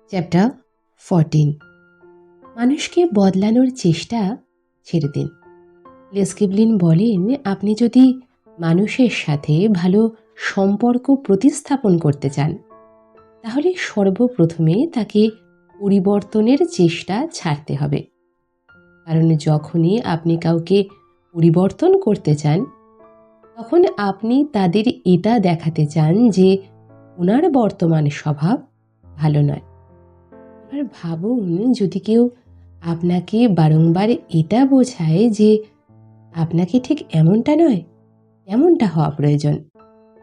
Chapter 14। মানুষকে বদলানোর চেষ্টা ছেড়ে দিন। লেস্কিবলিন বলেন, আপনি যদি মানুষের সাথে ভালো সম্পর্ক প্রতিস্থাপন করতে চান তাহলে সর্বপ্রথমে তাকে পরিবর্তনের চেষ্টা ছাড়তে হবে। কারণ যখনই আপনি কাউকে পরিবর্তন করতে চান তখন আপনি তাদের এটা দেখাতে চান যে ওনার বর্তমান স্বভাব ভালো নয়। এবার ভাবুন, যদি কেউ আপনাকে বারংবার এটা বোঝায় যে আপনাকে ঠিক এমনটা নয়, এমনটা হওয়া প্রয়োজন,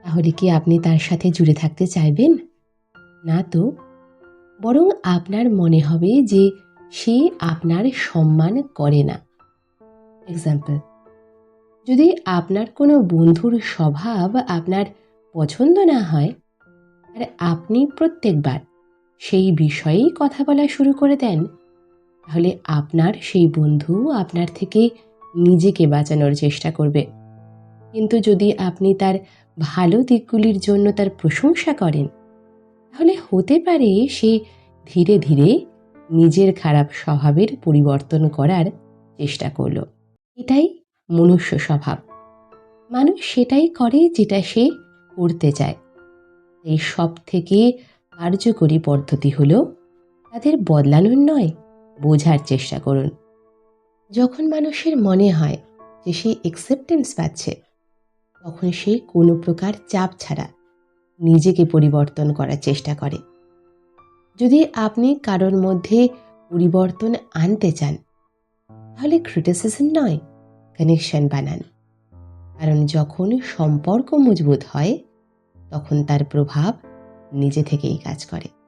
তাহলে কি আপনি তার সাথে জুড়ে থাকতে চাইবেন? না তো, বরং আপনার মনে হবে যে সে আপনার সম্মান করে না। এক্সাম্পল, যদি আপনার কোনো বন্ধুর স্বভাব আপনার পছন্দ না হয় আর আপনি প্রত্যেকবার সেই বিষয়েই কথা বলা শুরু করে দেন, তাহলে আপনার সেই বন্ধু আপনার থেকে নিজেকে বাঁচানোর চেষ্টা করবে। কিন্তু যদি আপনি তার ভালো দিকগুলির জন্য তার প্রশংসা করেন, তাহলে হতে পারে সে ধীরে ধীরে নিজের খারাপ স্বভাবের পরিবর্তন করার চেষ্টা করল। এটাই মনুষ্য স্বভাব। মানুষ সেটাই করে যেটা সে করতে চায়। এই সব থেকে কার্যকরী পদ্ধতি হলো তাদের বদলানোর নয়, বোঝার চেষ্টা করুন। যখন মানুষের মনে হয় যে সে অ্যাকসেপ্টেন্স পাচ্ছে, তখন সে কোনো প্রকার চাপ ছাড়া নিজেকে পরিবর্তন করার চেষ্টা করে। যদি আপনি কারোর মধ্যে পরিবর্তন আনতে চান, তাহলে ক্রিটিসিজম নয়, কানেকশন বানান। কারণ যখন সম্পর্ক মজবুত হয় তখন তার প্রভাব নিজে থেকেই কাজ করে।